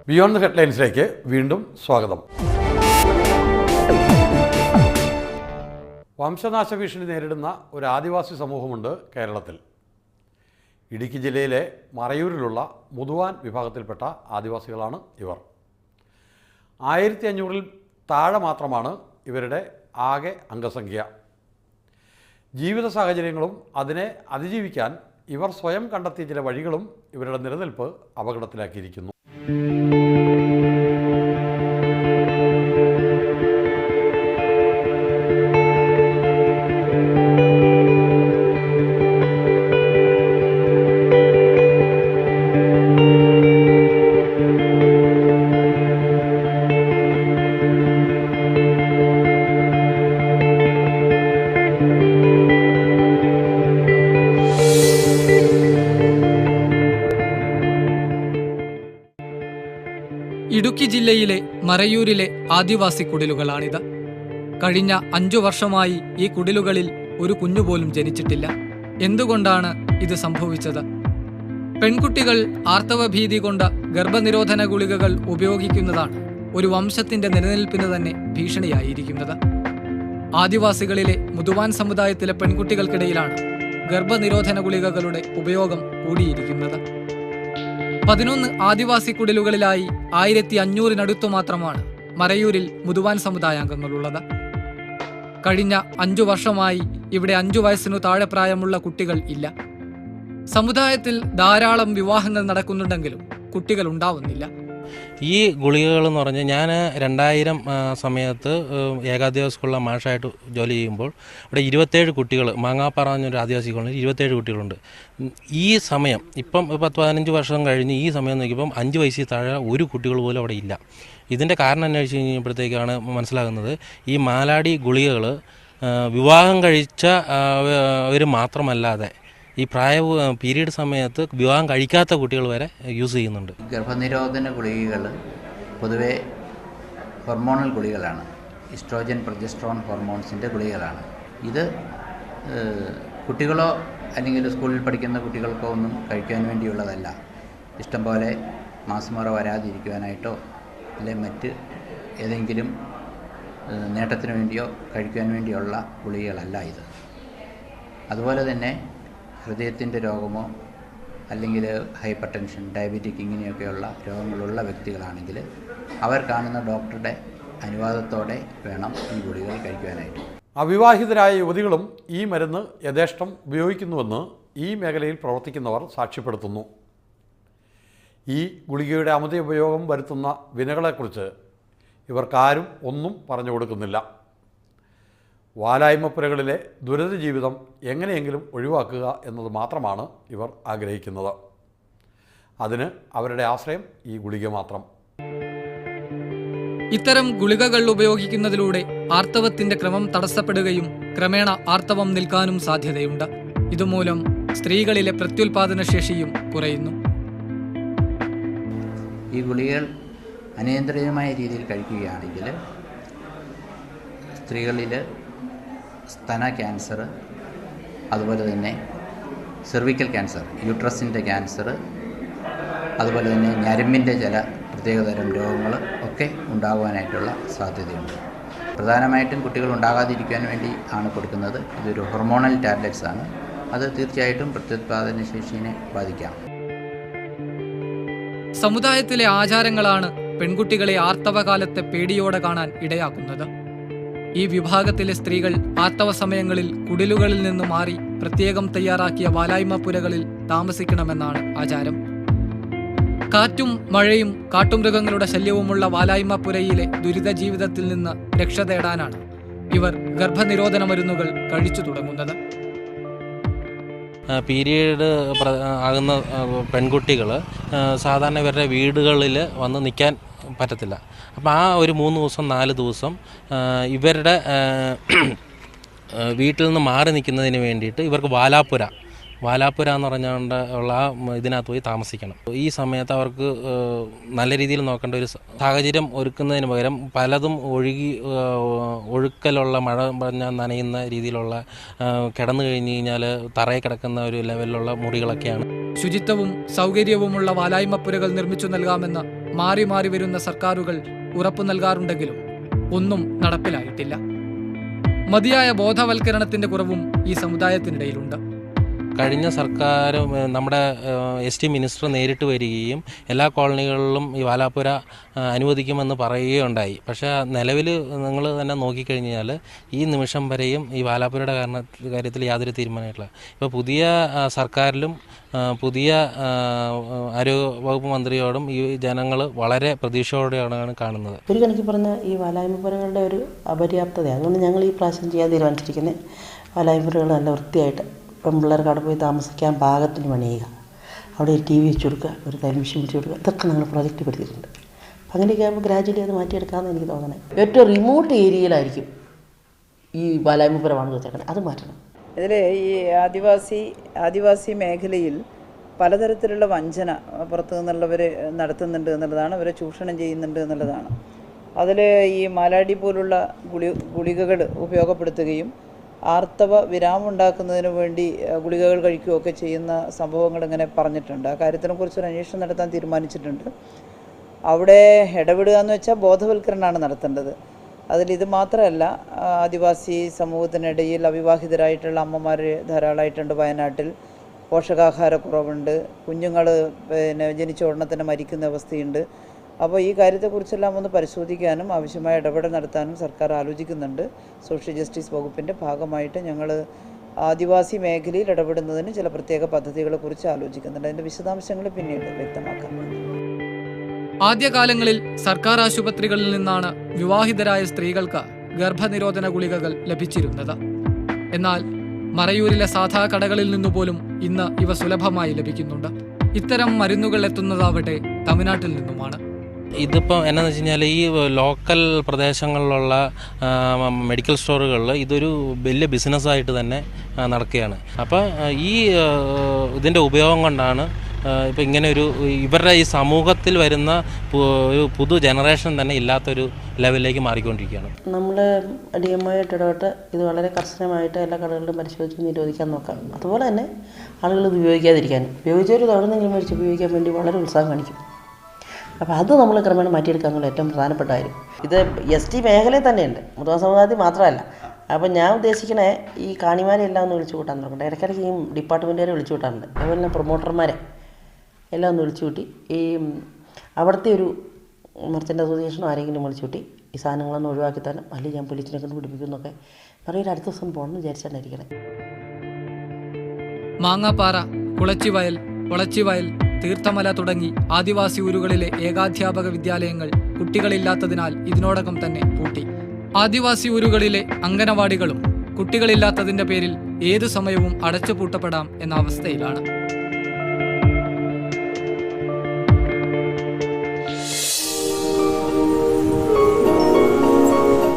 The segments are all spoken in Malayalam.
ബിയോണ്ട് ദ ഹെഡ്ലൈൻസിലേക്ക് വീണ്ടും സ്വാഗതം. വംശനാശ ഭീഷണി നേരിടുന്ന ഒരു ആദിവാസി സമൂഹമുണ്ട് കേരളത്തിൽ. ഇടുക്കി ജില്ലയിലെ മറയൂരിലുള്ള മുതുവാൻ വിഭാഗത്തിൽപ്പെട്ട ആദിവാസികളാണ് ഇവർ. 1500-ൽ താഴെ മാത്രമാണ് ഇവരുടെ ആകെ അംഗസംഖ്യ. ജീവിത സാഹചര്യങ്ങളും അതിനെ അതിജീവിക്കാൻ ഇവർ സ്വയം കണ്ടെത്തിയ ചില വഴികളും ഇവരുടെ നിലനിൽപ്പ് അപകടത്തിലാക്കിയിരിക്കുന്നു. ഇടുക്കി ജില്ലയിലെ മറയൂരിലെ ആദിവാസി കുടിലുകളാണിത്. കഴിഞ്ഞ 5 വർഷമായി ഈ കുടിലുകളിൽ ഒരു കുഞ്ഞുപോലും ജനിച്ചിട്ടില്ല. എന്തുകൊണ്ടാണ് ഇത് സംഭവിച്ചത്? പെൺകുട്ടികൾ ആർത്തവഭീതി കൊണ്ട് ഗർഭനിരോധന ഗുളികകൾ ഉപയോഗിക്കുന്നതാണ് ഒരു വംശത്തിന്റെ നിലനിൽപ്പിന് തന്നെ ഭീഷണിയായിരിക്കുന്നത്. ആദിവാസികളിലെ മുതുവാൻ സമുദായത്തിലെ പെൺകുട്ടികൾക്കിടയിലാണ് ഗർഭനിരോധന ഗുളികകളുടെ ഉപയോഗം കൂടിയിരിക്കുന്നത്. 11 ആദിവാസി കുടിലുകളിലായി 1500-നടുത്തു മാത്രമാണ് മറയൂരിൽ മുതുവാൻ സമുദായാംഗങ്ങളുള്ളത്. കഴിഞ്ഞ 5 വർഷമായി ഇവിടെ 5 വയസ്സിനു താഴെ പ്രായമുള്ള കുട്ടികൾ ഇല്ല. സമുദായത്തിൽ ധാരാളം വിവാഹങ്ങൾ നടക്കുന്നുണ്ടെങ്കിലും കുട്ടികൾ ഉണ്ടാവുന്നില്ല. ഈ ഗുളികകൾ എന്ന് പറഞ്ഞാൽ ഞാൻ 2000 സമയത്ത് ഏകാദിവാസി സ്കൂളിലെ മാഷായിട്ട് ജോലി ചെയ്യുമ്പോൾ ഇവിടെ 27 കുട്ടികൾ, മാങ്ങാപ്പാറ എന്നൊരു ആദിവാസി കോളനിയിൽ 27 കുട്ടികളുണ്ട്. ഈ സമയം ഇപ്പം 10-15 വർഷം കഴിഞ്ഞ് ഈ സമയം നോക്കിയപ്പം 5 വയസ്സിൽ താഴെ ഒരു കുട്ടികൾ പോലും അവിടെ ഇല്ല. ഇതിൻ്റെ കാരണം എന്താ വെച്ച് കഴിഞ്ഞപ്പോഴത്തേക്കാണ് മനസ്സിലാകുന്നത്, ഈ മാലാടി ഗുളികകൾ വിവാഹം കഴിച്ച അവർ മാത്രമല്ലാതെ ഈ പീരീഡ് സമയത്ത് വിവാഹം കഴിക്കാത്ത കുട്ടികൾ വരെ യൂസ് ചെയ്യുന്നുണ്ട്. ഗർഭനിരോധന ഗുളികകൾ പൊതുവെ ഹോർമോണൽ ഗുളികളാണ്. ഈസ്ട്രോജൻ, പ്രൊജസ്ട്രോൺ ഹോർമോൺസിൻ്റെ ഗുളികളാണ്. ഇത് കുട്ടികളോ അല്ലെങ്കിൽ സ്കൂളിൽ പഠിക്കുന്ന കുട്ടികൾക്കോ ഒന്നും കഴിക്കാൻ വേണ്ടിയുള്ളതല്ല. ഇഷ്ടം പോലെ മാസമുറ വരാതിരിക്കുവാനായിട്ടോ അല്ലെങ്കിൽ മറ്റ് ഏതെങ്കിലും നേട്ടത്തിന് വേണ്ടിയോ കഴിക്കാൻ വേണ്ടിയുള്ള ഗുളികകളല്ല ഇത്. അതുപോലെ തന്നെ ഹൃദയത്തിൻ്റെ രോഗമോ അല്ലെങ്കിൽ ഹൈപ്പർ ടെൻഷൻ, ഡയബറ്റിക് ഇങ്ങനെയൊക്കെയുള്ള രോഗങ്ങളുള്ള വ്യക്തികളാണെങ്കിൽ അവർ കാണുന്ന ഡോക്ടറുടെ അനുവാദത്തോടെ വേണം ഈ ഗുളികകൾ കഴിക്കുവാനായിട്ട്. അവിവാഹിതരായ യുവതികളും ഈ മരുന്ന് യഥേഷ്ടം ഉപയോഗിക്കുന്നുവെന്ന് ഈ മേഖലയിൽ പ്രവർത്തിക്കുന്നവർ സാക്ഷ്യപ്പെടുത്തുന്നു. ഈ ഗുളികയുടെ അമിത ഉപയോഗം വരുത്തുന്ന വിനകളെക്കുറിച്ച് ഇവർക്കാരും ഒന്നും പറഞ്ഞു കൊടുക്കുന്നില്ല. വാലായ്മപ്പുരകളിലെ ദുരിത ജീവിതം എങ്ങനെയെങ്കിലും ഒഴിവാക്കുക എന്നത് മാത്രമാണ് ഇവർ ആഗ്രഹിക്കുന്നത്. അതിന് അവരുടെ ആശ്രയം ഈ ഗുളിക മാത്രം. ഇത്തരം ഗുളികകൾ ഉപയോഗിക്കുന്നതിലൂടെ ആർത്തവത്തിന്റെ ക്രമം തടസ്സപ്പെടുകയും ക്രമേണ ആർത്തവം നിൽക്കാനും സാധ്യതയുണ്ട്. ഇതുമൂലം സ്ത്രീകളിലെ പ്രത്യുൽപാദന ശേഷിയും കുറയുന്നു. ഈ ഗുളികകൾ അനിയന്ത്രിതമായ രീതിയിൽ കഴിക്കുകയാണെങ്കിൽ സ്ത്രീകളിൽ സ്തന ക്യാൻസർ, അതുപോലെ തന്നെ സെർവിക്കൽ ക്യാൻസർ, യൂട്രസിൻ്റെ ക്യാൻസർ, അതുപോലെ തന്നെ ഞരമ്പിൻ്റെ ചില പ്രത്യേകതരം രോഗങ്ങൾ ഒക്കെ ഉണ്ടാകുവാനായിട്ടുള്ള സാധ്യതയുണ്ട്. പ്രധാനമായിട്ടും കുട്ടികൾ ഉണ്ടാകാതിരിക്കാൻ വേണ്ടി ആണ് കൊടുക്കുന്നത്. ഇതൊരു ഹോർമോണൽ ടാബ്ലറ്റ്സ് ആണ്. അത് തീർച്ചയായിട്ടും പ്രത്യുത്പാദന ശേഷിയെ ബാധിക്കാം. സമുദായത്തിലെ ആചാരങ്ങളാണ് പെൺകുട്ടികളെ ആർത്തവകാലത്തെ പേടിയോടെ കാണാൻ ഇടയാക്കുന്നത്. ഈ വിഭാഗത്തിലെ സ്ത്രീകൾ ആർത്തവ സമയങ്ങളിൽ കുടിലുകളിൽ നിന്ന് മാറി പ്രത്യേകം തയ്യാറാക്കിയ വാലായ്മപ്പുരകളിൽ താമസിക്കണമെന്നാണ് ആചാരം. കാറ്റും മഴയും കാട്ടുമൃഗങ്ങളുടെ ശല്യവുമുള്ള വാലായ്മപ്പുരയിലെ ദുരിത ജീവിതത്തിൽ നിന്ന് രക്ഷ തേടാനാണ് ഇവർ ഗർഭനിരോധന മരുന്നുകൾ കഴിച്ചു തുടങ്ങുന്നത്. പീരീഡ് ആകുന്ന പെൺകുട്ടികൾ സാധാരണ ഇവരുടെ വീടുകളിൽ വന്ന് നിൽക്കാൻ പറ്റത്തില്ല. അപ്പോൾ ആ ഒരു 3 ദിവസം 4 ദിവസം ഇവരുടെ വീട്ടിൽ നിന്ന് മാറി നിൽക്കുന്നതിന് വേണ്ടിയിട്ട് ഇവർക്ക് വാലാപ്പുര എന്ന് പറഞ്ഞുകൊണ്ട് ഉള്ള ഇതിനകത്ത് പോയി താമസിക്കണം. ഈ സമയത്ത് അവർക്ക് നല്ല രീതിയിൽ നോക്കേണ്ട ഒരു സാഹചര്യം ഒരുക്കുന്നതിന് പകരം പലതും ഒഴുക്കലുള്ള മഴ പറഞ്ഞാൽ നനയുന്ന രീതിയിലുള്ള കിടന്നു കഴിഞ്ഞ് കഴിഞ്ഞാൽ തറയിൽ കിടക്കുന്ന ഒരു ലെവലിലുള്ള മുറികളൊക്കെയാണ്. ശുചിത്വവും സൗകര്യവുമുള്ള വാലായ്മപ്പുരകൾ നിർമ്മിച്ചു നൽകാമെന്ന് മാറി മാറി വരുന്ന സർക്കാരുകൾ ഉറപ്പു നൽകാറുണ്ടെങ്കിലും ഒന്നും നടപ്പിലായിട്ടില്ല. മതിയായ ബോധവൽക്കരണത്തിന്റെ കുറവും ഈ സമുദായത്തിനിടയിലുണ്ട്. കഴിഞ്ഞ സർക്കാർ നമ്മുടെ ST മിനിസ്റ്റർ നേരിട്ട് വരികയും എല്ലാ കോളനികളിലും ഈ വാലാപ്പുര അനുവദിക്കുമെന്ന് പറയുകയുണ്ടായി. പക്ഷേ നിലവിൽ നിങ്ങൾ തന്നെ നോക്കിക്കഴിഞ്ഞാൽ ഈ നിമിഷം വരെയും ഈ വാലാപ്പുരയുടെ കാര്യത്തിൽ യാതൊരു തീരുമാനമായിട്ടില്ല. ഇപ്പോൾ പുതിയ സർക്കാരിലും പുതിയ ആരോഗ്യവകുപ്പ് മന്ത്രിയോടും ഈ ജനങ്ങൾ വളരെ പ്രതീക്ഷയോടെയാണ് കാണുന്നത്. ഒരു കണക്ക് പറഞ്ഞാൽ ഈ വാലായ്മപ്പുരങ്ങളുടെ ഒരു അപര്യാപ്തത, അതുകൊണ്ട് ഞങ്ങൾ ഈ പ്രാവശ്യം ചെയ്യാൻ തീരുമാനിച്ചിരിക്കുന്നത് വാലായ്മപ്പുരകൾ നല്ല വൃത്തിയായിട്ട് പെൺപിള്ളേർക്ക് അവിടെ പോയി താമസിക്കാൻ പാകത്തിന് പണിയുക, അവിടെ ഒരു TV വെച്ച് കൊടുക്കുക, ഒരു തയ്യൽ മെഷീൻ വെച്ച് കൊടുക്കുക, ഇതൊക്കെ ഞങ്ങൾ പ്രൊജക്റ്റ് പെടുത്തിയിട്ടുണ്ട്. അപ്പം അങ്ങനെയൊക്കെ ആകുമ്പോൾ ഗ്രാജുവലി അത് മാറ്റിയെടുക്കാമെന്ന് എനിക്ക് തോന്നണേ. ഏറ്റവും റിമോട്ട് ഏരിയയിലായിരിക്കും ഈ വാലായ്മപ്പുരമാണെന്ന് വെച്ചേക്കണം, അത് മാറ്റണം. ഇതിൽ ഈ ആദിവാസി മേഖലയിൽ പലതരത്തിലുള്ള വഞ്ചന പുറത്തു നിന്നുള്ളവർ നടത്തുന്നുണ്ട് എന്നുള്ളതാണ്, അവരെ ചൂഷണം ചെയ്യുന്നുണ്ട് എന്നുള്ളതാണ്. അതിൽ ഈ മാലാടി പോലുള്ള ഗുളികകൾ ഉപയോഗപ്പെടുത്തുകയും ആർത്തവ വിരാമം ഉണ്ടാക്കുന്നതിന് വേണ്ടി ഗുളികകൾ കഴിക്കുകയൊക്കെ ചെയ്യുന്ന സംഭവങ്ങൾ ഇങ്ങനെ പറഞ്ഞിട്ടുണ്ട്. ആ കാര്യത്തിനെ കുറിച്ചൊരു അന്വേഷണം നടത്താൻ തീരുമാനിച്ചിട്ടുണ്ട്. അവിടെ ഇടപെടുക എന്ന് വെച്ചാൽ ബോധവൽക്കരണമാണ് നടത്തേണ്ടത്. അതിലിത് മാത്രമല്ല, ആദിവാസി സമൂഹത്തിനിടയിൽ അവിവാഹിതരായിട്ടുള്ള അമ്മമാർ ധാരാളമായിട്ടുണ്ട് വയനാട്ടിൽ. പോഷകാഹാരക്കുറവുണ്ട്, കുഞ്ഞുങ്ങൾ ജനിച്ച ഉടനെ തന്നെ മരിക്കുന്ന അവസ്ഥയുണ്ട്. അപ്പോൾ ഈ കാര്യത്തെക്കുറിച്ചെല്ലാം ഒന്ന് പരിശോധിക്കാനും ആവശ്യമായ ഇടപെടൽ നടത്താനും സർക്കാർ ആലോചിക്കുന്നുണ്ട്. സോഷ്യൽ ജസ്റ്റിസ് വകുപ്പിൻ്റെ ഭാഗമായിട്ട് ഞങ്ങൾ ആദിവാസി മേഖലയിൽ ഇടപെടുന്നതിന് ചില പ്രത്യേക പദ്ധതികളെക്കുറിച്ച് ആലോചിക്കുന്നുണ്ട്. അതിൻ്റെ വിശദാംശങ്ങൾ പിന്നീട് വ്യക്തമാക്കാം. ആദ്യകാലങ്ങളിൽ സർക്കാർ ആശുപത്രികളിൽ നിന്നാണ് വിവാഹിതരായ സ്ത്രീകൾക്ക് ഗർഭനിരോധന ഗുളികകൾ ലഭിച്ചിരുന്നത്. എന്നാൽ മറയൂരിലെ സാധാ കടകളിൽ നിന്നുപോലും ഇന്ന് ഇവ സുലഭമായി ലഭിക്കുന്നുണ്ട്. ഇത്തരം മരുന്നുകൾ എത്തുന്നതാവട്ടെ തമിഴ്നാട്ടിൽ നിന്നുമാണ്. ഇതിപ്പോൾ എന്നാന്ന് വെച്ച് കഴിഞ്ഞാൽ ഈ ലോക്കൽ പ്രദേശങ്ങളിലുള്ള മെഡിക്കൽ സ്റ്റോറുകളിൽ ഇതൊരു വലിയ ബിസിനസ്സായിട്ട് തന്നെ നടക്കുകയാണ്. അപ്പോൾ ഈ ഇതിൻ്റെ ഉപയോഗം കൊണ്ടാണ് ഇപ്പോൾ ഇങ്ങനെ ഇവരുടെ ഈ സമൂഹത്തിൽ വരുന്ന ഒരു പുതു ജനറേഷൻ തന്നെ ഇല്ലാത്തൊരു ലെവലിലേക്ക് മാറിക്കൊണ്ടിരിക്കുകയാണ്. നമ്മൾ അടിയമായിട്ട് ഇടപെട്ട് ഇത് വളരെ കർശനമായിട്ട് എല്ലാ കടകളിലും പരിശോധിച്ച് നിരോധിക്കാൻ നോക്കാം. അതുപോലെ തന്നെ ആളുകൾ ഇത് ഉപയോഗിക്കാതിരിക്കാനും, ഉപയോഗിച്ചവർ തവണയെങ്കിലും മേടിച്ച് ഉപയോഗിക്കാൻ വേണ്ടി വളരെ ഉത്സാഹം കാണിക്കും. അപ്പോൾ അത് നമ്മൾ ക്രമേണ മാറ്റിയെടുക്കുക എന്നുള്ള ഏറ്റവും പ്രധാനപ്പെട്ട കാര്യം. ഇത് ST മേഖലയിൽ തന്നെയുണ്ട്, മുതിർന്ന സമുദായത്തിൽ മാത്രമല്ല. അപ്പോൾ ഞാൻ ഉദ്ദേശിക്കണേ ഈ കാണിമാരെല്ലാം ഒന്ന് വിളിച്ചു കൂട്ടാൻ നോക്കണ്ട. ഇടയ്ക്കിടയ്ക്ക് ഈ ഡിപ്പാർട്ട്മെൻറ്റുകാരെ വിളിച്ചു കൂട്ടാറുണ്ട്, അതുപോലെ തന്നെ പ്രൊമോട്ടർമാരെ എല്ലാം ഒന്ന് വിളിച്ചു കൂട്ടി ഈ അവിടുത്തെ ഒരു മർച്ചൻ്റ് അസോസിയേഷനോ ആരെങ്കിലും വിളിച്ചു കൂട്ടി ഈ സാധനങ്ങളൊന്നും ഒഴിവാക്കി തന്നെ, അല്ലെങ്കിൽ ഞാൻ പോലീസിനെ കൊണ്ട് പിടിപ്പിക്കുന്നൊക്കെ പറയൊരു അടുത്ത ദിവസം പോകണമെന്ന് വിചാരിച്ചാണ്ടിരിക്കണേ. മാങ്ങാപ്പാറ, കുളച്ചിവയൽ, ഒളച്ചിവയൽ, തീർത്ഥമല തുടങ്ങി ആദിവാസി ഊരുകളിലെ ഏകാധ്യാപക വിദ്യാലയങ്ങൾ കുട്ടികളില്ലാത്തതിനാൽ ഇതിനോടകം തന്നെ പൂട്ടി. ആദിവാസി ഊരുകളിലെ അംഗനവാടികളും കുട്ടികളില്ലാത്തതിന്റെ പേരിൽ ഏതു സമയവും അടച്ചുപൂട്ടപ്പെടാം എന്ന അവസ്ഥയിലാണ്.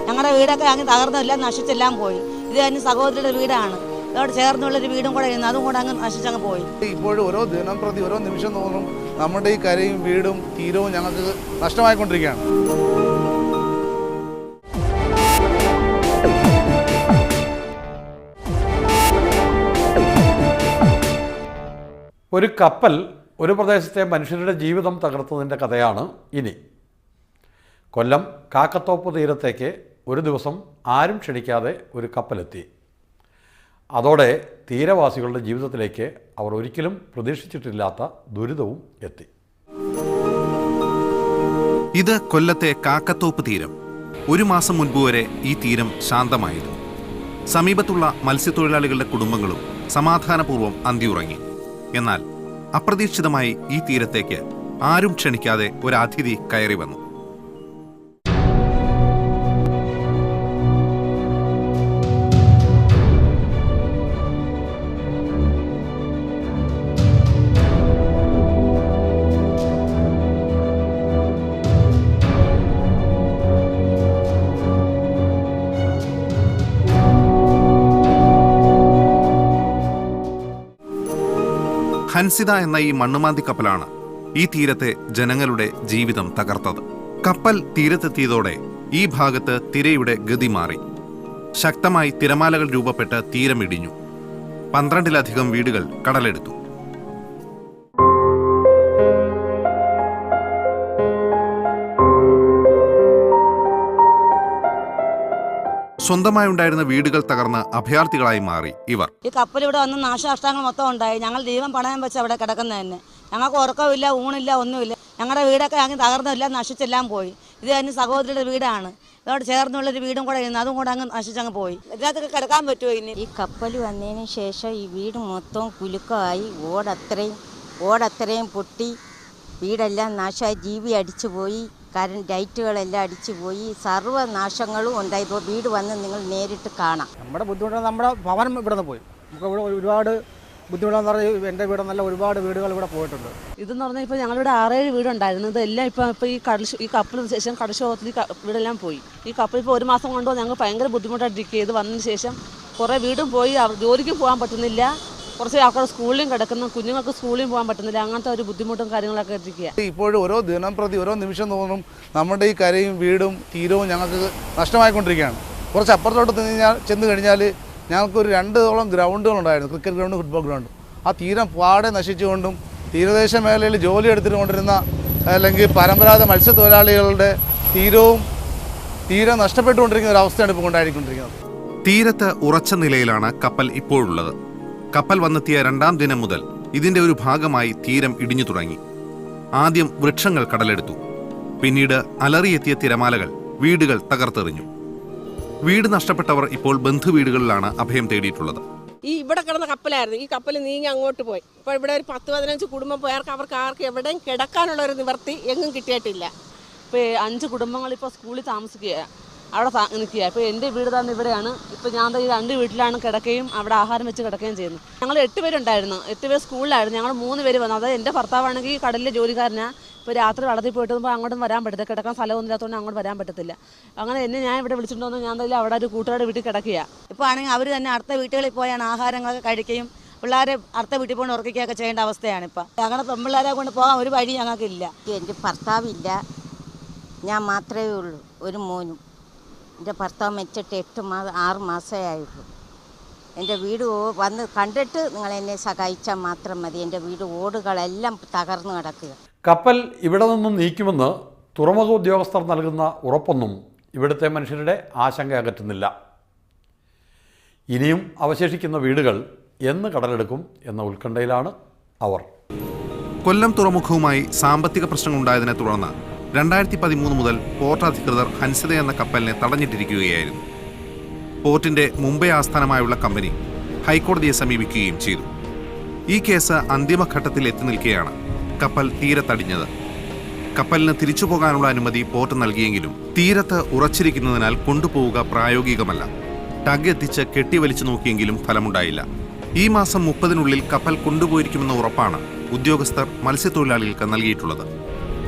ഞങ്ങളുടെ വീടൊക്കെ അങ്ങ് തകർന്നെല്ലാം നശിച്ചെല്ലാം പോയി. ഇത് തന്നെ സഹോദരിയുടെ വീടാണ്, അതോട് ചേർന്നുള്ളൊരു വീടും കൂടെ ഇരുന്നു, അതും കൂടെ അങ്ങ് നശിച്ചങ്ങ് പോയി. ഇപ്പോഴും ഓരോ ദിനം പ്രതി ഓരോ നിമിഷം തോന്നും നമ്മുടെ ഈ കരയും വീടും തീരവും ഞങ്ങൾക്ക് നഷ്ടമായിക്കൊണ്ടിരിക്കുകയാണ്. ഒരു കപ്പൽ ഒരു പ്രദേശത്തെ മനുഷ്യരുടെ ജീവിതം തകർത്തതിൻ്റെ കഥയാണ് ഇനി. കൊല്ലം കാക്കത്തോപ്പ് തീരത്തേക്ക് ഒരു ദിവസം ആരും ക്ഷണിക്കാതെ ഒരു കപ്പലെത്തി. അതോടെ തീരവാസികളുടെ ജീവിതത്തിലേക്ക് അവർ ഒരിക്കലും പ്രതീക്ഷിച്ചിട്ടില്ലാത്ത ദുരിതവും എത്തി. ഇത് കൊല്ലത്തെ കാക്കത്തോപ്പ് തീരം. ഒരു മാസം മുൻപ് വരെ ഈ തീരം ശാന്തമായിരുന്നു. സമീപത്തുള്ള മത്സ്യത്തൊഴിലാളികളുടെ കുടുംബങ്ങളും സമാധാനപൂർവ്വം അന്തിയുറങ്ങി. എന്നാൽ അപ്രതീക്ഷിതമായി ഈ തീരത്തേക്ക് ആരും ക്ഷണിക്കാതെ ഒരു അതിഥി കയറി വന്നു. ഹൻസിത എന്ന ഈ മണ്ണുമാന്തി കപ്പലാണ് ഈ തീരത്തെ ജനങ്ങളുടെ ജീവിതം തകർത്തത്. കപ്പൽ തീരത്തെത്തിയതോടെ ഈ ഭാഗത്ത് തിരയുടെ ഗതി മാറി. ശക്തമായി തിരമാലകൾ രൂപപ്പെട്ട് തീരമിടിഞ്ഞു. 12-ലധികം വീടുകൾ കടലെടുത്തു. സ്വന്തമായുണ്ടായിരുന്ന വീടുകൾ തകർന്ന് അഭയാർത്ഥികളായി മാറി ഇവർ. ഈ കപ്പൽ ഇവിടെ വന്ന് നാശനഷ്ടങ്ങൾ മൊത്തം ഉണ്ടായി. ഞങ്ങൾ ജീവൻ പണയം വെച്ച് അവിടെ കിടക്കുന്നത് തന്നെ. ഞങ്ങൾക്ക് ഉറക്കമില്ല, ഊണില്ല, ഒന്നുമില്ല. ഞങ്ങളുടെ വീടൊക്കെ അങ്ങ് തകർന്നില്ല, നശിച്ചെല്ലാം പോയി. ഇത് തന്നെ സഹോദരിയുടെ വീടാണ്. ഇതോട് ചേർന്നുള്ളൊരു വീടും കൂടെ ഇരുന്ന് അതും കൂടെ അങ്ങ് നശിച്ചങ്ങ് പോയി. ഇതിനകത്തൊക്കെ കിടക്കാൻ പറ്റുമോ ഇനി? ഈ കപ്പൽ വന്നതിന് ശേഷം ഈ വീട് മൊത്തം കുലുക്കമായി. ഓടത്രയും പൊട്ടി, വീടെല്ലാം നാശമായി, ജീവി അടിച്ചു പോയി, കറണ്ട് ലൈറ്റുകളെല്ലാം അടിച്ചു പോയി, സർവ്വനാശങ്ങളും ഉണ്ടായി. ഇപ്പോൾ വീട് വന്ന് നിങ്ങൾ നേരിട്ട് കാണാം. നമ്മുടെ ബുദ്ധിമുട്ടാണ്. നമ്മുടെ ഭവനം ഇവിടെ നിന്ന് പോയി. നമുക്ക് ഇവിടെ ഒരുപാട് ബുദ്ധിമുട്ടെന്ന് പറഞ്ഞാൽ എൻ്റെ വീടെന്നല്ല ഒരുപാട് വീടുകൾ ഇവിടെ പോയിട്ടുണ്ട്. ഇതെന്ന് പറഞ്ഞാൽ ഇപ്പോൾ ഞങ്ങളിവിടെ 6-7 വീടുണ്ടായിരുന്നു. ഇതെല്ലാം ഇപ്പോൾ ഈ കപ്പലിന് ശേഷം കടൽക്ഷോഭത്തിൽ വീടെല്ലാം പോയി. ഈ കപ്പൽ ഇപ്പോൾ 1 മാസം കൊണ്ടോ ഞങ്ങൾ ഭയങ്കര ബുദ്ധിമുട്ടായിട്ടിരിക്കുക. ഇത് വന്നതിന് ശേഷം കുറേ വീടും പോയി, ജോലിക്കും പോകാൻ പറ്റുന്നില്ല. കുറച്ച് ആൾക്കാർ സ്കൂളിലും കിടക്കുന്നു, കുഞ്ഞുങ്ങൾക്ക് സ്കൂളിലും പോകാൻ പറ്റുന്നില്ല. അങ്ങനത്തെ ഒരു ബുദ്ധിമുട്ടും കാര്യങ്ങളൊക്കെ ഇരിക്കുക. ഇപ്പോഴും ഓരോ ദിനംപ്രതി ഓരോ നിമിഷം തോന്നും നമ്മുടെ ഈ കരയും വീടും തീരവും ഞങ്ങൾക്ക് നഷ്ടമായിക്കൊണ്ടിരിക്കുകയാണ്. കുറച്ച് അപ്പുറത്തോട്ട് ചെന്ന് കഴിഞ്ഞാൽ ഞങ്ങൾക്കൊരു 2 ഗ്രൗണ്ടുകളുണ്ടായിരുന്നു, ക്രിക്കറ്റ് ഗ്രൗണ്ട്, ഫുട്ബോൾ ഗ്രൗണ്ട്. ആ തീരം പാടെ നശിച്ചുകൊണ്ടും തീരദേശ മേഖലയിൽ ജോലി എടുത്തുകൊണ്ടിരുന്ന അല്ലെങ്കിൽ പരമ്പരാഗത മത്സ്യത്തൊഴിലാളികളുടെ തീരം നഷ്ടപ്പെട്ടുകൊണ്ടിരിക്കുന്ന ഒരു അവസ്ഥയാണ് ഇപ്പോൾ ഉണ്ടായിക്കൊണ്ടിരിക്കുന്നത്. തീരത്ത് ഉറച്ച നിലയിലാണ് കപ്പൽ ഇപ്പോഴുള്ളത്. കപ്പൽ വന്നെത്തിയ 2ാം ദിനം മുതൽ ഇതിന്റെ ഒരു ഭാഗമായി തീരം ഇടിഞ്ഞു തുടങ്ങി. ആദ്യം വൃക്ഷങ്ങൾ കടലെടുത്തു. പിന്നീട് അലറിയെത്തിയ തിരമാലകൾ വീടുകൾ തകർത്തെറിഞ്ഞു. വീട് നഷ്ടപ്പെട്ടവർ ഇപ്പോൾ ബന്ധുവീടുകളിലാണ് അഭയം തേടിയിട്ടുള്ളത്. ഈ ഇവിടെ കിടന്ന കപ്പലായിരുന്നു. ഈ കപ്പൽ നീങ്ങി അങ്ങോട്ട് പോയി. ഇപ്പോൾ ഇവിടെ ഒരു 10-15 കുടുംബം പോയവർക്ക് അവർക്ക് ആർക്കും എവിടെയും കിടക്കാനുള്ള ഒരു നിവർത്തി എങ്ങും കിട്ടിയിട്ടില്ല. ഇപ്പോൾ 5 കുടുംബങ്ങളിപ്പോൾ സ്കൂളിൽ താമസിക്കുക, അവിടെ നിൽക്കുക. ഇപ്പോൾ എൻ്റെ വീട് തന്നെ ഇവിടെയാണ്. ഇപ്പോൾ ഞാൻ ഈ 2 വീട്ടിലാണ് കിടക്കുകയും അവിടെ ആഹാരം വെച്ച് കിടക്കുകയും ചെയ്യുന്നു. ഞങ്ങൾ 8 പേരുണ്ടായിരുന്നു. 8 പേര് സ്കൂളിലായിരുന്നു. ഞങ്ങൾ 3 പേര് വന്നു. അതായത് എൻ്റെ ഭർത്താവാണെങ്കിൽ കടലിലെ ജോലിക്കാരനാണ്. ഇപ്പോൾ രാത്രി വെള്ളത്തിൽ പോയിട്ട് അങ്ങോട്ടും വരാൻ പറ്റത്തില്ല, കിടക്കാൻ സ്ഥലമൊന്നുമില്ലാത്തതുകൊണ്ട് അങ്ങോട്ട് വരാൻ പറ്റത്തില്ല. അങ്ങനെ എന്നെ ഞാൻ ഇവിടെ വിളിച്ചിട്ട് വന്നു. ഞാൻ തന്നെ അവിടെ ഒരു കൂട്ടുകാരുടെ വീട്ടിൽ കിടക്കുക. ഇപ്പോൾ ആണെങ്കിൽ അവർ തന്നെ അടുത്ത വീട്ടുകളിൽ പോയാണ് ആഹാരങ്ങളൊക്കെ കഴിക്കുകയും പിള്ളേരെ അടുത്ത വീട്ടിൽ പോയി ഉറക്കുകയൊക്കെ ചെയ്യേണ്ട അവസ്ഥയാണ് ഇപ്പോൾ. ഞങ്ങളുടെ പെൺപിള്ളേരെ കൊണ്ട് പോകാൻ ഒരു വഴി ഞങ്ങൾക്കില്ല. എൻ്റെ ഭർത്താവില്ല, ഞാൻ മാത്രമേ ഉള്ളൂ, ഒരു മോനും. എൻ്റെ ഭർത്താവ് മരിച്ചിട്ട് 6 മാസമേ ആയുള്ളൂ. എൻ്റെ വീട് വന്ന് കണ്ടിട്ട് നിങ്ങൾ എന്നെ സഹായിച്ചാൽ മാത്രം മതി. എൻ്റെ വീട് ഓടുകളെല്ലാം തകർന്നു കിടക്കുക. കപ്പൽ ഇവിടെ നിന്നും നീക്കുമെന്ന് തുറമുഖ ഉദ്യോഗസ്ഥർ നൽകുന്ന ഉറപ്പൊന്നും ഇവിടുത്തെ മനുഷ്യരുടെ ആശങ്ക അകറ്റുന്നില്ല. ഇനിയും അവശേഷിക്കുന്ന വീടുകൾ എന്ന് കടലെടുക്കും എന്ന ഉത്കണ്ഠയിലാണ് അവർ. കൊല്ലം തുറമുഖവുമായി സാമ്പത്തിക പ്രശ്നങ്ങളുണ്ടായതിനെ തുടർന്ന് 2013 മുതൽ പോർട്ട് അധികൃതർ ഹൻസിത എന്ന കപ്പലിനെ തടഞ്ഞിട്ടിരിക്കുകയായിരുന്നു. പോർട്ടിന്റെ മുംബൈ ആസ്ഥാനമായുള്ള കമ്പനി ഹൈക്കോടതിയെ സമീപിക്കുകയും ചെയ്തു. ഈ കേസ് അന്തിമഘട്ടത്തിൽ എത്തി നിൽക്കെയാണ് കപ്പൽ തീരത്തടിഞ്ഞത്. കപ്പലിന് തിരിച്ചു പോകാനുള്ള അനുമതി പോർട്ട് നൽകിയെങ്കിലും തീരത്ത് ഉറച്ചിരിക്കുന്നതിനാൽ കൊണ്ടുപോവുക പ്രായോഗികമല്ല. ടഗ് എത്തിച്ച് കെട്ടിവലിച്ചു നോക്കിയെങ്കിലും ഫലമുണ്ടായില്ല. ഈ മാസം 30-നുള്ളിൽ കപ്പൽ കൊണ്ടുപോയിരിക്കുമെന്ന ഉറപ്പാണ് ഉദ്യോഗസ്ഥർ മത്സ്യത്തൊഴിലാളികൾക്ക് നൽകിയിട്ടുള്ളത്.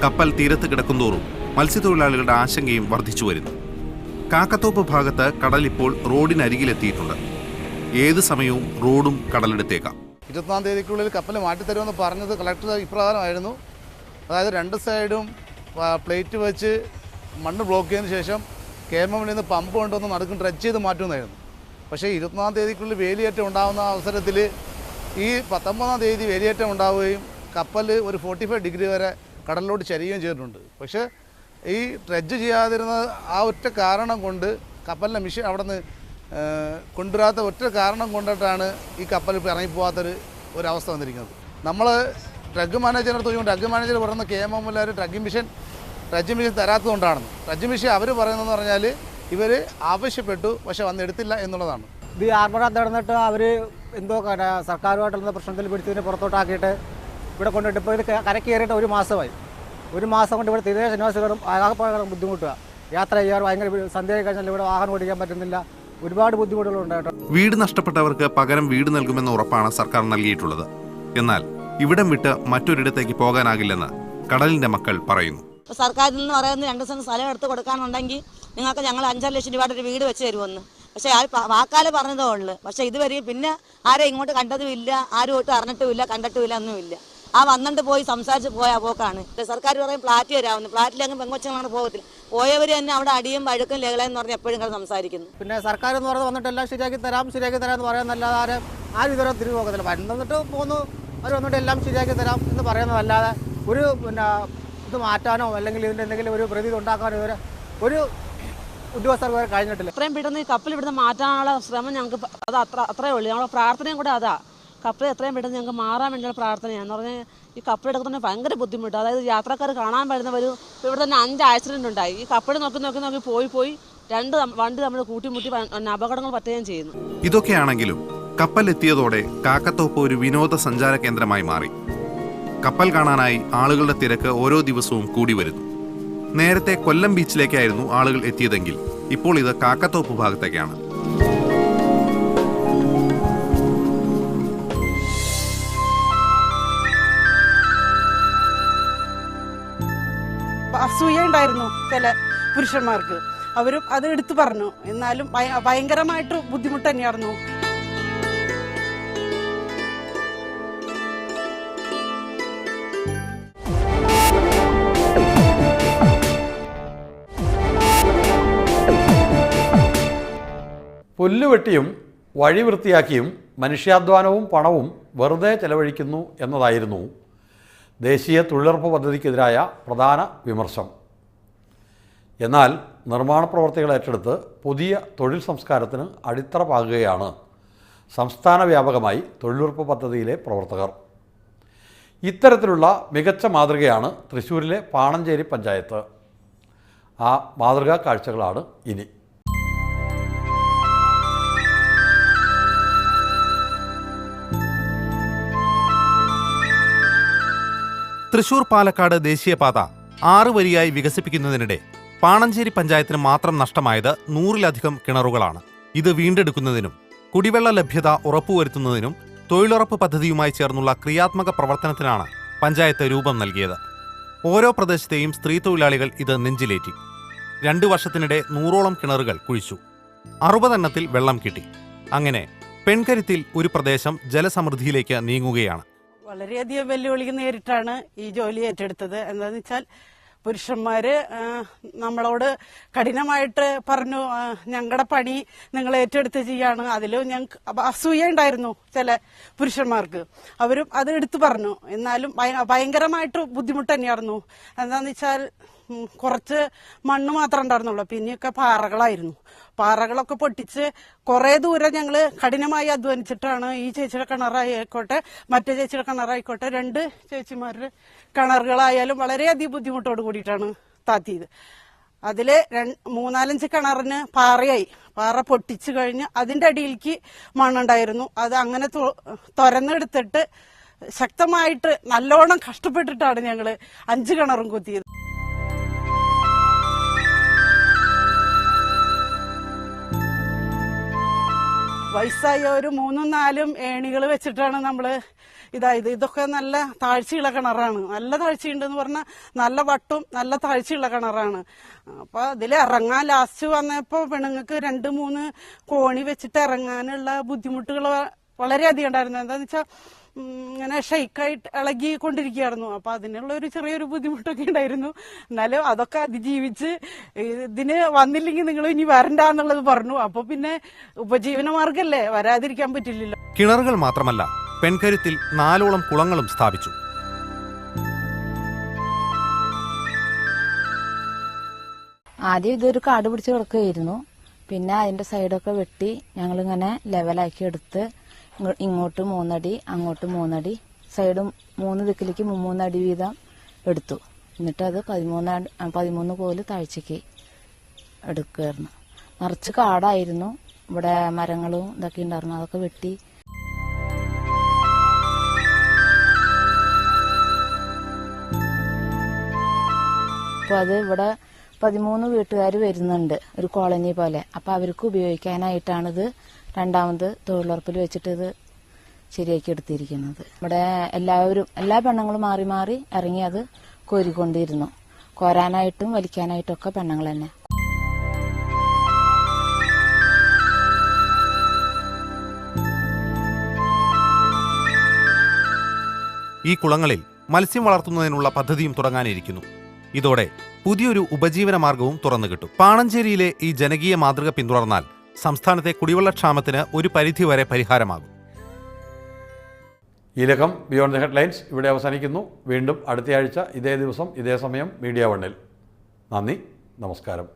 കപ്പൽ തീരത്ത് കിടക്കുന്തോറും മത്സ്യത്തൊഴിലാളികളുടെ ആശങ്കയും വർദ്ധിച്ചു വരുന്നു. കാക്കത്തോപ്പ് ഭാഗത്ത് കടൽ ഇപ്പോൾ റോഡിനരികിലെത്തിയിട്ടുണ്ട്. ഏത് സമയവും റോഡും കടലെടുത്തേക്കാം. 21-ാം തീയതിക്കുള്ളിൽ കപ്പൽ മാറ്റിത്തരുമെന്ന് പറഞ്ഞത് കളക്ടർ ഇപ്രകാരമായിരുന്നു. അതായത് 2 സൈഡും പ്ലേറ്റ് വെച്ച് മണ്ണ് ബ്ലോക്ക് ചെയ്തതിന് ശേഷം കേരളത്തിൽ നിന്ന് പമ്പ് കൊണ്ടൊന്ന് നടുക്കും ഡ്രഡ്ജ് ചെയ്ത് മാറ്റുമെന്നായിരുന്നു. പക്ഷേ 21-ാം തീയതിക്കുള്ളിൽ വേലിയേറ്റം ഉണ്ടാകുന്ന അവസരത്തിൽ ഈ 19-ാം തീയതി വേലിയേറ്റം ഉണ്ടാവുകയും കപ്പൽ ഒരു 45 ഡിഗ്രി വരെ കടലിലോട്ട് ചരിയുകയും ചെയ്തിട്ടുണ്ട്. പക്ഷേ ഈ ഡ്രഡ്ജ് ചെയ്യാതിരുന്ന ആ ഒറ്റ കാരണം കൊണ്ട് കപ്പലിൻ്റെ മിഷൻ അവിടെ നിന്ന് കൊണ്ടുവരാത്ത ഒറ്റ കാരണം കൊണ്ടിട്ടാണ് ഈ കപ്പൽ ഇപ്പോൾ ഇറങ്ങിപ്പോകാത്തൊരവസ്ഥ വന്നിരിക്കുന്നത്. നമ്മൾ ഡ്രഗ് മാനേജറിനടുത്ത് ചോദിക്കുമ്പോൾ ഡ്രഗ് മാനേജർ പറയുന്ന KMML ഡ്രഗ് മിഷൻ തരാത്തതുകൊണ്ടാണെന്ന്. ഡ്രഗ് മിഷൻ അവർ പറയുന്നതെന്ന് പറഞ്ഞാൽ ഇവർ ആവശ്യപ്പെട്ടു, പക്ഷെ വന്നെടുത്തില്ല എന്നുള്ളതാണ്. ഇത് ആർമറാത്ത് നടന്നിട്ട് അവർ എന്തോ സർക്കാരുമായിട്ടുള്ള പ്രശ്നത്തിൽ പിടിച്ചതിന് പുറത്തോട്ടാക്കിയിട്ട് ഇവിടെ കൊണ്ടിട്ട് ഇപ്പോൾ ഇത് കരക്ക് കയറിയിട്ട് 1 മാസമായി. 1 മാസം കൊണ്ട് ഇവിടെ തീരദേശ നിവാസികളും ആകെപ്പാടെ ബുദ്ധിമുട്ടുക. യാത്ര ചെയ്യാൻ ഭയങ്കര സന്ധ്യ കഴിഞ്ഞാൽ ഇവിടെ വാഹനം ഓടിക്കാൻ പറ്റുന്നില്ല. ഒരുപാട് ബുദ്ധിമുട്ടുകളുണ്ട് കേട്ടോ. വീട് നഷ്ടപ്പെട്ടവർക്ക് പകരം വീട് നൽകുമെന്ന ഉറപ്പാണ് സർക്കാർ നൽകിയിട്ടുള്ളത്. എന്നാൽ ഇവിടം വിട്ട് മറ്റൊരിടത്തേക്ക് പോകാനാകില്ലെന്ന് കടലിന്റെ മക്കൾ പറയുന്നു. സർക്കാരിൽ നിന്ന് പറയുന്നത് 2 സെന്റ് സ്ഥലം എടുത്ത് കൊടുക്കാനുണ്ടെങ്കിൽ നിങ്ങൾക്ക് ഞങ്ങൾ 5-6 ലക്ഷം രൂപയുടെ ഒരു വീട് വെച്ച് തരുമെന്ന്. പക്ഷേ വാക്കാല് പറഞ്ഞതേ ഉള്ളൂ. പക്ഷേ ഇതുവരെ പിന്നെ ആരെയും ഇങ്ങോട്ട് കണ്ടതുമില്ല, ആരും ഒട്ടും അറിഞ്ഞിട്ടുമില്ല, കണ്ടിട്ടുമില്ല, ഒന്നുമില്ല. ആ വന്നിട്ട് പോയി സംസാരിച്ച് പോക്കാണ്. സർക്കാർ പറയും ഫ്ലാറ്റ് തരാമെന്ന്. ഫ്ലാറ്റിലെങ്കിൽ പെങ്കൊച്ചങ്ങളാണ് പോകത്തില്ല. പോയവർ തന്നെ അവിടെ അടിയും വഴുക്കും ലഹളയെന്ന് പറഞ്ഞ് എപ്പോഴും സംസാരിക്കുന്നു. പിന്നെ സർക്കാർ എന്ന് പറഞ്ഞത് വന്നിട്ട് എല്ലാം ശരിയാക്കി തരാം എന്ന് പറയാനല്ലാതെ ആരും ഇതുവരെ തിരിഞ്ഞു പോകത്തില്ല. വന്നിട്ട് പോന്നു, അവർ വന്നിട്ട് എല്ലാം ശരിയാക്കി തരാം എന്ന് പറയുന്നതല്ലാതെ ഒരു ഇത് മാറ്റാനോ അല്ലെങ്കിൽ ഇതിൻ്റെ എന്തെങ്കിലും ഒരു പ്രതീതി ഉണ്ടാക്കാനോ ഇതുവരെ ഒരു ഉദ്യോഗസ്ഥർക്ക് വരെ കഴിഞ്ഞിട്ടില്ല. എത്രയും പെട്ടെന്ന് ഈ കപ്പൽ ഇവിടുന്ന് മാറ്റാനുള്ള ശ്രമം ഞങ്ങൾക്ക് അത് അത്രേ ഉള്ളൂ. ഞങ്ങളുടെ പ്രാർത്ഥനയും കൂടെ അതാ, കപ്പൽ എത്രയും പെട്ടെന്ന് ഞങ്ങൾക്ക് മാറാൻ വേണ്ടിയുള്ള പ്രാർത്ഥനയാണ്. എന്ന് പറഞ്ഞാൽ ഈ കപ്പലെടുക്കുന്നതിന് ഭയങ്കര ബുദ്ധിമുട്ട്. അതായത് യാത്രക്കാർ കാണാൻ വരുന്നവർ ഇവിടെ തന്നെ 5 ആക്സിഡൻ്റ് ഉണ്ടായി. ഈ കപ്പൽ നോക്കി പോയി 2 വണ്ടി നമ്മൾ കൂട്ടിമുട്ടി അപകടങ്ങൾ പറ്റുകയും ചെയ്യുന്നു. ഇതൊക്കെയാണെങ്കിലും കപ്പൽ എത്തിയതോടെ കാക്കത്തോപ്പ് ഒരു വിനോദസഞ്ചാര കേന്ദ്രമായി മാറി. കപ്പൽ കാണാനായി ആളുകളുടെ തിരക്ക് ഓരോ ദിവസവും കൂടി വരുന്നു. നേരത്തെ കൊല്ലം ബീച്ചിലേക്കായിരുന്നു ആളുകൾ എത്തിയതെങ്കിൽ ഇപ്പോൾ ഇത് കാക്കത്തോപ്പ് ഭാഗത്തേക്കാണ്. അസൂയ ഉണ്ടായിരുന്നു ചില പുരുഷന്മാർക്ക്. അവരും അത് എടുത്തു പറഞ്ഞു. എന്നാലും ഭയങ്കരമായിട്ട് ബുദ്ധിമുട്ട് തന്നെയായിരുന്നു. പുല്ലുവെട്ടിയും വഴി വൃത്തിയാക്കിയും മനുഷ്യാധ്വാനവും പണവും വെറുതെ ചെലവഴിക്കുന്നു എന്നതായിരുന്നു ദേശീയ തൊഴിലുറപ്പ് പദ്ധതിക്കെതിരായ പ്രധാന വിമർശം. എന്നാൽ നിർമ്മാണ പ്രവർത്തികൾ ഏറ്റെടുത്ത് പുതിയ തൊഴിൽ സംസ്കാരത്തിന് അടിത്തറ പാകുകയാണ് സംസ്ഥാന വ്യാപകമായി തൊഴിലുറപ്പ് പദ്ധതിയിലെ പ്രവർത്തകർ. ഇത്തരത്തിലുള്ള മികച്ച മാതൃകയാണ് തൃശ്ശൂരിലെ പാണഞ്ചേരി പഞ്ചായത്ത്. ആ മാതൃകാ കാഴ്ചകളാണ് ഇനി. തൃശൂർ പാലക്കാട് ദേശീയപാത 6 വരിയായി വികസിപ്പിക്കുന്നതിനിടെ പാണഞ്ചേരി പഞ്ചായത്തിന് മാത്രം നഷ്ടമായത് 100-ലധികം കിണറുകളാണ്. ഇത് വീണ്ടെടുക്കുന്നതിനും കുടിവെള്ള ലഭ്യത ഉറപ്പുവരുത്തുന്നതിനും തൊഴിലുറപ്പ് പദ്ധതിയുമായി ചേർന്നുള്ള ക്രിയാത്മക പ്രവർത്തനത്തിനാണ് പഞ്ചായത്ത് രൂപം നൽകിയത്. ഓരോ പ്രദേശത്തെയും സ്ത്രീ തൊഴിലാളികൾ ഇത് നെഞ്ചിലേറ്റി. 2 വർഷത്തിനിടെ 100ഓളം കിണറുകൾ കുഴിച്ചു. 60 എണ്ണത്തിൽ വെള്ളം കിട്ടി. അങ്ങനെ പെൺകരുത്തിൽ ഒരു പ്രദേശം ജലസമൃദ്ധിയിലേക്ക് നീങ്ങുകയാണ്. വളരെയധികം വെല്ലുവിളി നേരിട്ടാണ് ഈ ജോലി ഏറ്റെടുത്തത്. എന്താണെന്ന് വെച്ചാൽ പുരുഷന്മാര് നമ്മളോട് കഠിനമായിട്ട് പറഞ്ഞു, ഞങ്ങളുടെ പണി നിങ്ങൾ ഏറ്റെടുത്ത് ചെയ്യാണ്. അതിലും ഞങ്ങൾക്ക് അസൂയ ഉണ്ടായിരുന്നു ചില പുരുഷന്മാർക്ക്. അവരും അത് എടുത്തു പറഞ്ഞു. എന്നാലും ഭയങ്കരമായിട്ട് ബുദ്ധിമുട്ട് തന്നെയായിരുന്നു. എന്താണെന്ന് വെച്ചാൽ കുറച്ച് മണ്ണ് മാത്രമേ ഉണ്ടായിരുന്നുള്ളൂ, പിന്നെയൊക്കെ പാറകളായിരുന്നു. പാറകളൊക്കെ പൊട്ടിച്ച് കുറേ ദൂരം ഞങ്ങൾ കഠിനമായി അധ്വാനിച്ചിട്ടാണ് ഈ ചേച്ചിയുടെ കിണറായിക്കോട്ടെ മറ്റേ ചേച്ചിയുടെ കിണറായിക്കോട്ടെ 2 ചേച്ചിമാരുടെ കിണറുകളായാലും വളരെയധികം ബുദ്ധിമുട്ടോട് കൂടിയിട്ടാണ് താത്തിയത്. അതില് 3-4 കിണറിന് പാറ പൊട്ടിച്ചു കഴിഞ്ഞ് അതിന്റെ അടിയിലേക്ക് മണ്ണുണ്ടായിരുന്നു. അത് അങ്ങനെ തുരന്നെടുത്തിട്ട് ശക്തമായിട്ട് നല്ലോണം കഷ്ടപ്പെട്ടിട്ടാണ് ഞങ്ങൾ 5 കിണറും കുത്തിയത്. വയസ്സായവര് 3-4 ഏണികൾ വെച്ചിട്ടാണ് നമ്മള് ഇതൊക്കെ നല്ല താഴ്ചയുള്ള കിണറാണ്. നല്ല താഴ്ചയുണ്ടെന്ന് പറഞ്ഞാൽ നല്ല വട്ടും നല്ല താഴ്ചയുള്ള കിണറാണ്. അപ്പൊ അതിൽ ഇറങ്ങാൻ ലാസ്റ്റ് വന്നപ്പോ പെണ്ണുങ്ങൾക്ക് 2-3 കോണി വെച്ചിട്ട് ഇറങ്ങാനുള്ള ബുദ്ധിമുട്ടുകൾ വളരെയധികം ഉണ്ടായിരുന്നു. എന്താന്ന് വെച്ചാൽ ഇങ്ങനെ ഷെയ്ക്കായിട്ട് ഇളകിക്കൊണ്ടിരിക്കുകയായിരുന്നു. അപ്പൊ അതിനുള്ള ഒരു ചെറിയൊരു ബുദ്ധിമുട്ടൊക്കെ ഉണ്ടായിരുന്നു. എന്നാലും അതൊക്കെ അതിജീവിച്ച് ഇതിന് വന്നില്ലെങ്കിൽ നിങ്ങൾ ഇനി വരണ്ടെന്നുള്ളത് പറഞ്ഞു. അപ്പൊ പിന്നെ ഉപജീവന മാർഗല്ലേ, വരാതിരിക്കാൻ പറ്റില്ലല്ലോ. കിണറുകൾ മാത്രമല്ല, പെൺകരുത്തിൽ 4ഓളം കുളങ്ങളും സ്ഥാപിച്ചു. ആദ്യം ഇതൊരു കാട് പിടിച്ച് കിടക്കുകയായിരുന്നു. പിന്നെ അതിന്റെ സൈഡൊക്കെ വെട്ടി ഞങ്ങളിങ്ങനെ ലെവലാക്കി എടുത്ത് ഇങ്ങോട്ട് 3 അടി അങ്ങോട്ട് 3 അടി സൈഡും 3 ദിക്കിലേക്ക് 3 അടി വീതം എടുത്തു. എന്നിട്ട് അത് 13 കോല് താഴ്ചയ്ക്ക് എടുക്കുമായിരുന്നു. നിറച്ച് കാടായിരുന്നു. ഇവിടെ മരങ്ങളും ഇതൊക്കെ ഉണ്ടായിരുന്നു. അതൊക്കെ വെട്ടി അപ്പോൾ അത് ഇവിടെ 13 വീട്ടുകാർ വരുന്നുണ്ട്, ഒരു കോളനി പോലെ. അപ്പം അവർക്ക് ഉപയോഗിക്കാനായിട്ടാണിത് രണ്ടാമത് തൊഴിലുറപ്പിൽ വെച്ചിട്ട് ഇത് ശരിയാക്കി എടുത്തിരിക്കുന്നത്. ഇവിടെ എല്ലാ പെണ്ണുങ്ങളും മാറി മാറി ഇറങ്ങി അത് കോരിക്കൊണ്ടിരുന്നു. കോരാനായിട്ടും വലിക്കാനായിട്ടും ഒക്കെ പെണ്ണുങ്ങൾ തന്നെ. ഈ കുളങ്ങളിൽ മത്സ്യം വളർത്തുന്നതിനുള്ള പദ്ധതിയും തുടങ്ങാനിരിക്കുന്നു. ഇതോടെ പുതിയൊരു ഉപജീവന മാർഗവും തുറന്നു കിട്ടും. പാണഞ്ചേരിയിലെ ഈ ജനകീയ മാതൃക പിന്തുടർന്നാൽ സംസ്ഥാനത്തെ കുടിവെള്ളക്ഷാമത്തിന് ഒരു പരിധിവരെ പരിഹാരമാകും. ഈ ലക്കം ബിയോണ്ട് ദ ഹെഡ്ലൈൻസ് ഇവിടെ അവസാനിക്കുന്നു. വീണ്ടും അടുത്തയാഴ്ച ഇതേ ദിവസം ഇതേ സമയം മീഡിയ 1-ൽ. നന്ദി, നമസ്കാരം.